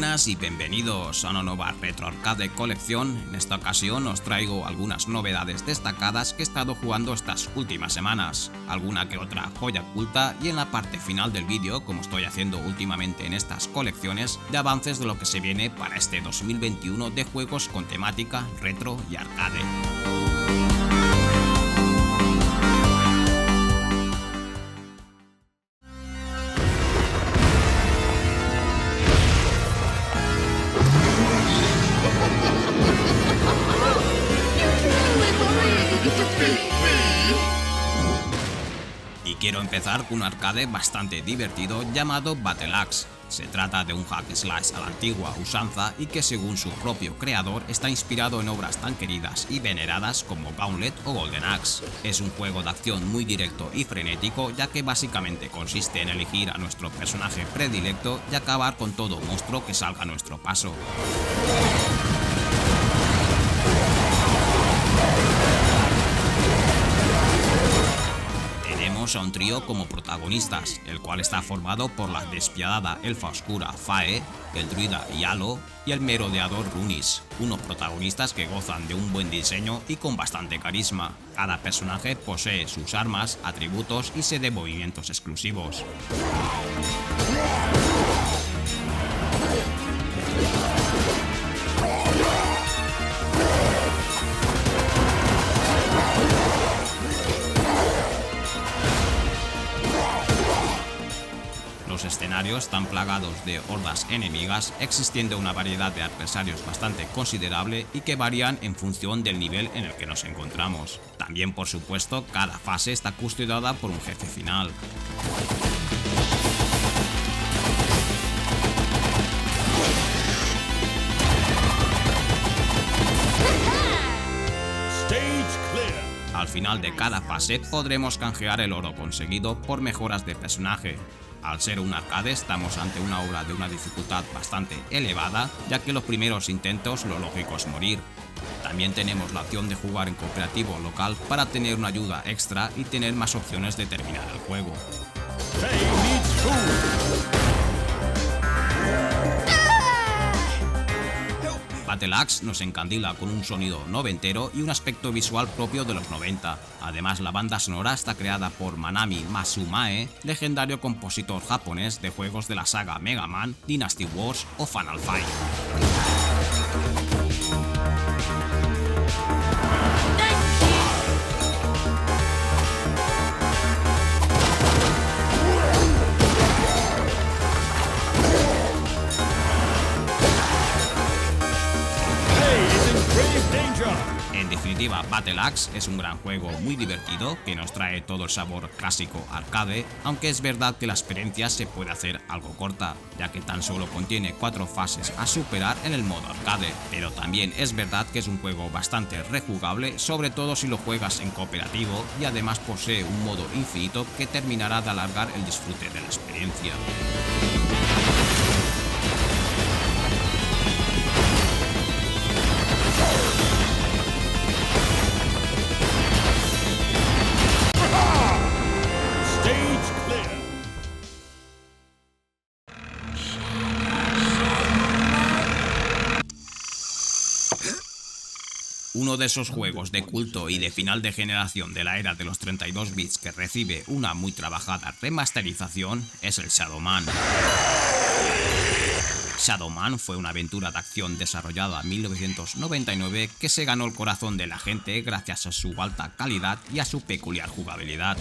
buenas y bienvenidos a una nueva Retro Arcade colección. En esta ocasión os traigo algunas novedades destacadas que he estado jugando estas últimas semanas, alguna que otra joya oculta y en la parte final del vídeo, como estoy haciendo últimamente en estas colecciones, de avances de lo que se viene para este 2021 de juegos con temática retro y arcade. Y quiero empezar con un arcade bastante divertido llamado Battle Axe. Se trata de un hack slash a la antigua usanza y que según su propio creador está inspirado en obras tan queridas y veneradas como Gauntlet o Golden Axe. Es un juego de acción muy directo y frenético, ya que básicamente consiste en elegir a nuestro personaje predilecto y acabar con todo monstruo que salga a nuestro paso. Tenemos a un trío como protagonistas, el cual está formado por la despiadada elfa oscura Fae, el druida Yalo y el merodeador Runis, unos protagonistas que gozan de un buen diseño y con bastante carisma. Cada personaje posee sus armas, atributos y de movimientos exclusivos. Los escenarios están plagados de hordas enemigas, existiendo una variedad de adversarios bastante considerable y que varían en función del nivel en el que nos encontramos. También, por supuesto, cada fase está custodiada por un jefe final. Al final de cada fase podremos canjear el oro conseguido por mejoras de personaje. Al ser un arcade estamos ante una obra de una dificultad bastante elevada, ya que los primeros intentos lo lógico es morir. También tenemos la opción de jugar en cooperativo local para tener una ayuda extra y tener más opciones de terminar el juego. Battle Axe nos encandila con un sonido noventero y un aspecto visual propio de los 90. Además, la banda sonora está creada por Manami Matsumae, legendario compositor japonés de juegos de la saga Mega Man, Dynasty Wars o Final Fight. En definitiva, Battle Axe es un gran juego muy divertido que nos trae todo el sabor clásico arcade, aunque es verdad que la experiencia se puede hacer algo corta, ya que tan solo contiene 4 fases a superar en el modo arcade, pero también es verdad que es un juego bastante rejugable, sobre todo si lo juegas en cooperativo, y además posee un modo infinito que terminará de alargar el disfrute de la experiencia. Uno de esos juegos de culto y de final de generación de la era de los 32 bits que recibe una muy trabajada remasterización es el Shadow Man. Shadow Man fue una aventura de acción desarrollada en 1999 que se ganó el corazón de la gente gracias a su alta calidad y a su peculiar jugabilidad.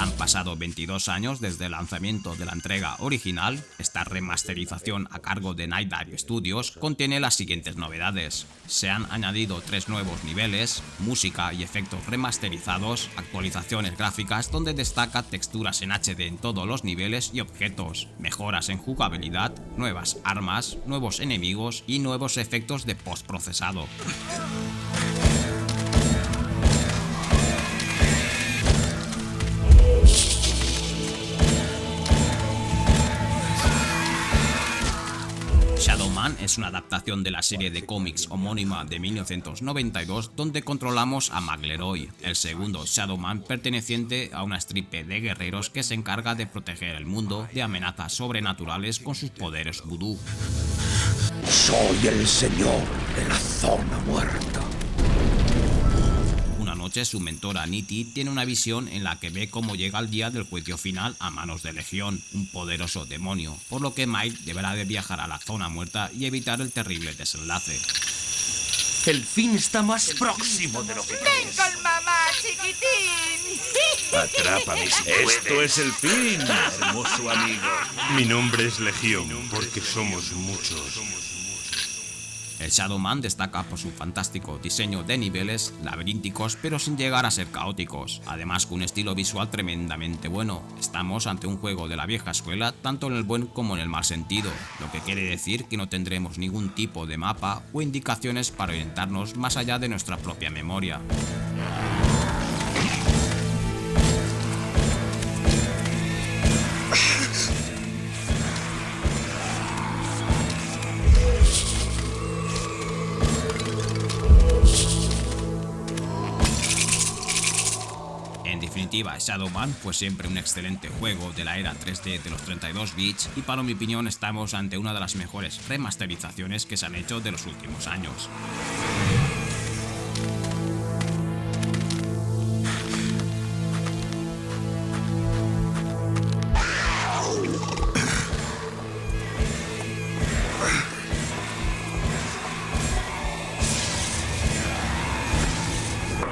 Han pasado 22 años desde el lanzamiento de la entrega original. Esta remasterización a cargo de Night Dive Studios contiene las siguientes novedades. Se han añadido 3 nuevos niveles, música y efectos remasterizados, actualizaciones gráficas donde destaca texturas en HD en todos los niveles y objetos, mejoras en jugabilidad, nuevas armas, nuevos enemigos y nuevos efectos de postprocesado. Shadow Man es una adaptación de la serie de cómics homónima de 1992 donde controlamos a Magleroy, el segundo Shadow Man perteneciente a una estirpe de guerreros que se encarga de proteger el mundo de amenazas sobrenaturales con sus poderes vudú. Soy el señor de la zona muerta. Una noche su mentora Niti tiene una visión en la que ve cómo llega el día del juicio final a manos de Legión, un poderoso demonio, por lo que Mike deberá de viajar a la zona muerta y evitar el terrible desenlace. El fin está más próximo de lo que crees. ¡Ven con mamá, chiquitín! Atrápame si puedes. Esto es el fin, hermoso amigo. Mi nombre es Legión, porque somos muchos. El Shadow Man destaca por su fantástico diseño de niveles laberínticos pero sin llegar a ser caóticos, además con un estilo visual tremendamente bueno. Estamos ante un juego de la vieja escuela tanto en el buen como en el mal sentido, lo que quiere decir que no tendremos ningún tipo de mapa o indicaciones para orientarnos más allá de nuestra propia memoria. En definitiva, Shadow Man fue siempre un excelente juego de la era 3D de los 32 bits y para mi opinión estamos ante una de las mejores remasterizaciones que se han hecho de los últimos años.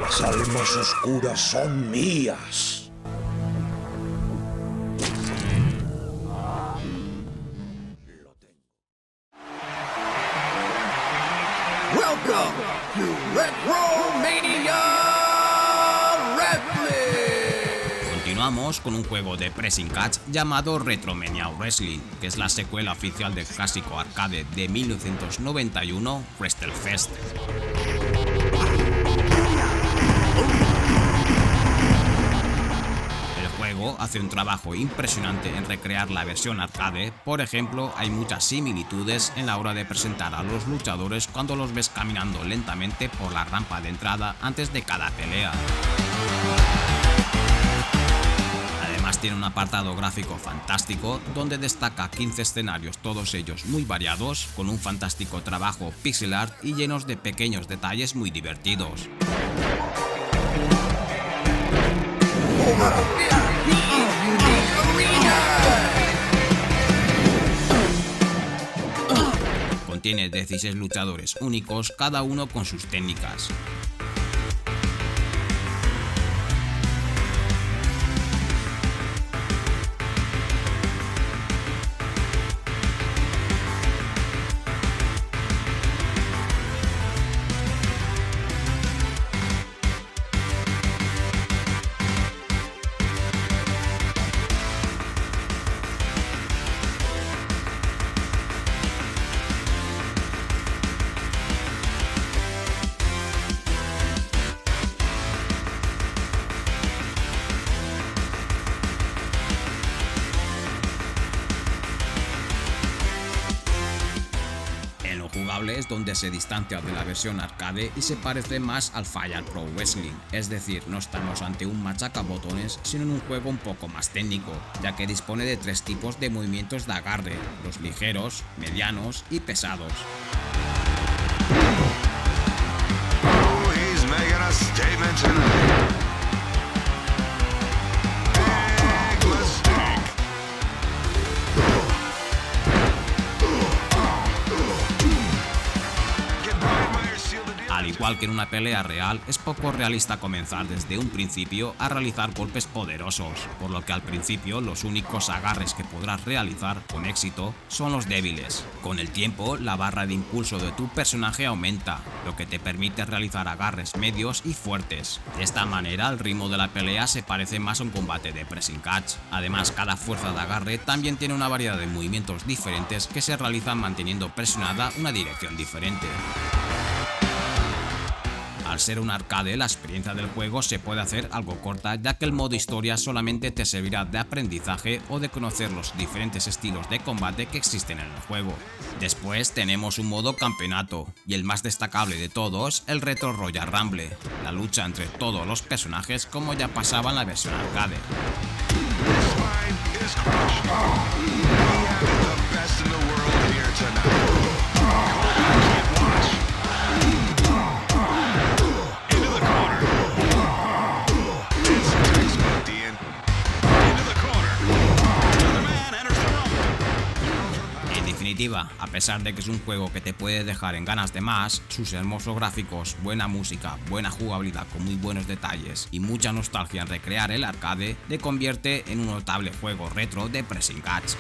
Las almas oscuras son mías. Welcome to Retromania Wrestling. Continuamos con un juego de pressing catch llamado Retromania Wrestling, que es la secuela oficial del clásico arcade de 1991 WrestleFest. Hace un trabajo impresionante en recrear la versión arcade. Por ejemplo, hay muchas similitudes en la hora de presentar a los luchadores cuando los ves caminando lentamente por la rampa de entrada antes de cada pelea. Además tiene un apartado gráfico fantástico donde destaca 15 escenarios, todos ellos muy variados, con un fantástico trabajo pixel art y llenos de pequeños detalles muy divertidos. Contiene 16 luchadores únicos, cada uno con sus técnicas. Es donde se distancia de la versión arcade y se parece más al Fire Pro Wrestling, es decir, no estamos ante un machacabotones sino en un juego un poco más técnico, ya que dispone de 3 tipos de movimientos de agarre, los ligeros, medianos y pesados. Al igual que en una pelea real, es poco realista comenzar desde un principio a realizar golpes poderosos, por lo que al principio los únicos agarres que podrás realizar con éxito son los débiles. Con el tiempo, la barra de impulso de tu personaje aumenta, lo que te permite realizar agarres medios y fuertes. De esta manera, el ritmo de la pelea se parece más a un combate de pressing catch. Además, cada fuerza de agarre también tiene una variedad de movimientos diferentes que se realizan manteniendo presionada una dirección diferente. Al ser un arcade, la experiencia del juego se puede hacer algo corta, ya que el modo historia solamente te servirá de aprendizaje o de conocer los diferentes estilos de combate que existen en el juego. Después tenemos un modo campeonato, y el más destacable de todos, el Retro Royal Rumble, la lucha entre todos los personajes como ya pasaba en la versión arcade. En definitiva, a pesar de que es un juego que te puede dejar en ganas de más, sus hermosos gráficos, buena música, buena jugabilidad con muy buenos detalles y mucha nostalgia en recrear el arcade, le convierte en un notable juego retro de pressing catch.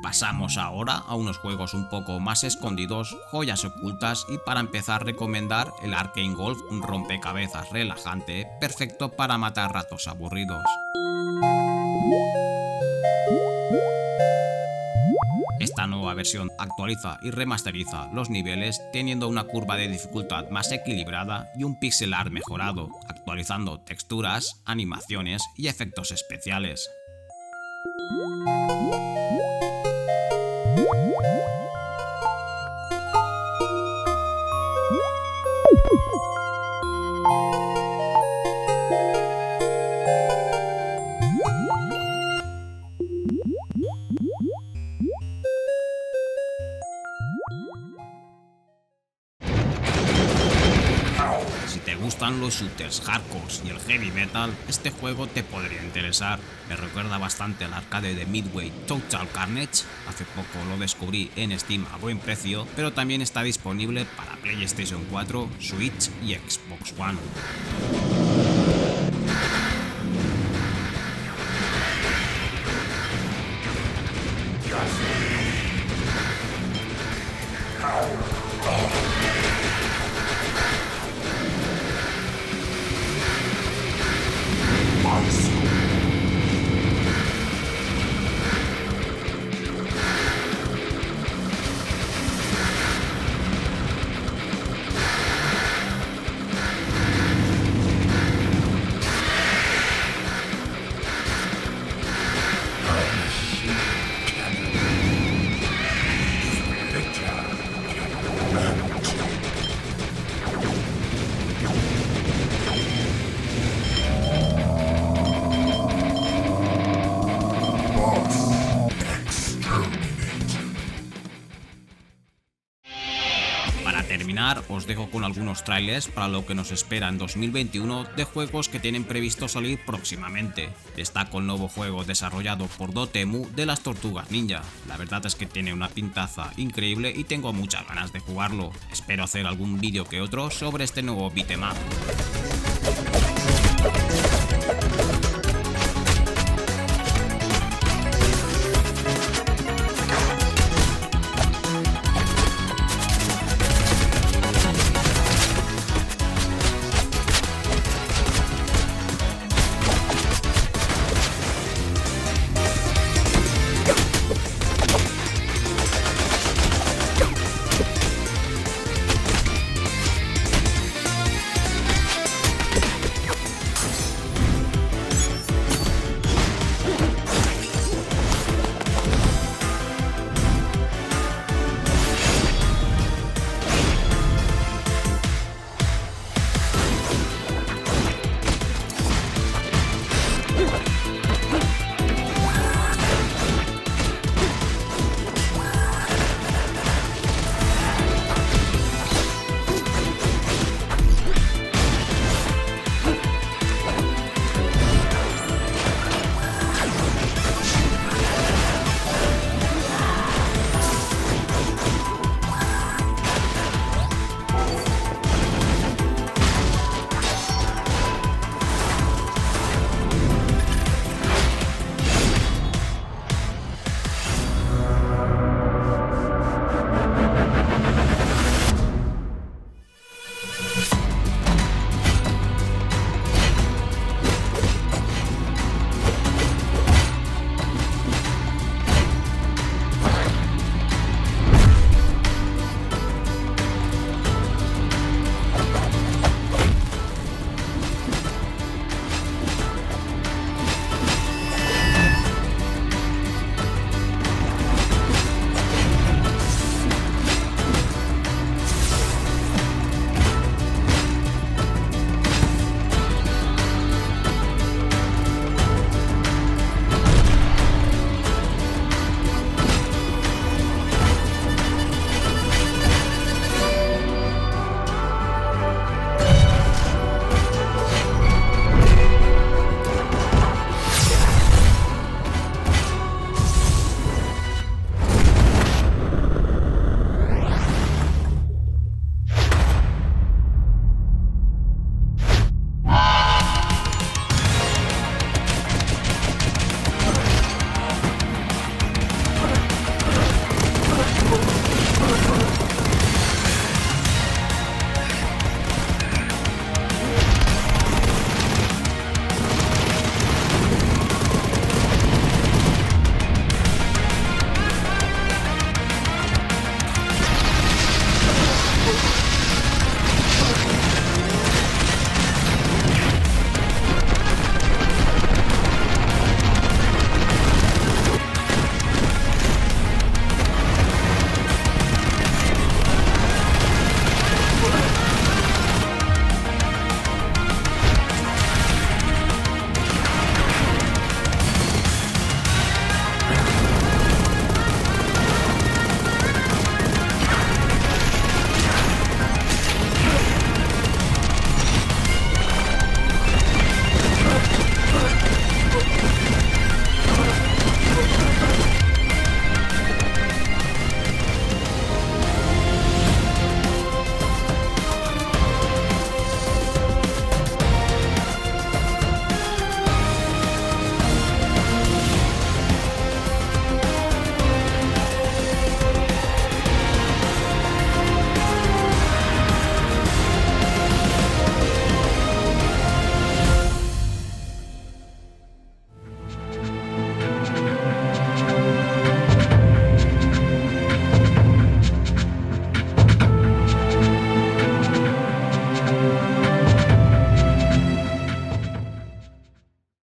Pasamos ahora a unos juegos un poco más escondidos, joyas ocultas, y para empezar recomendar el Arcane Golf, un rompecabezas relajante, perfecto para matar ratos aburridos. Esta nueva versión actualiza y remasteriza los niveles teniendo una curva de dificultad más equilibrada y un pixel art mejorado, actualizando texturas, animaciones y efectos especiales. Si te gustan los shooters hardcore y el heavy metal, este juego te podría interesar. Me recuerda bastante al arcade de Midway Total Carnage. Hace poco lo descubrí en Steam a buen precio, pero también está disponible para PlayStation 4, Switch y Xbox One. Para terminar, os dejo con algunos trailers para lo que nos espera en 2021 de juegos que tienen previsto salir próximamente. Destaco el nuevo juego desarrollado por Dotemu de las Tortugas Ninja. La verdad es que tiene una pintaza increíble y tengo muchas ganas de jugarlo. Espero hacer algún vídeo que otro sobre este nuevo beat'em up.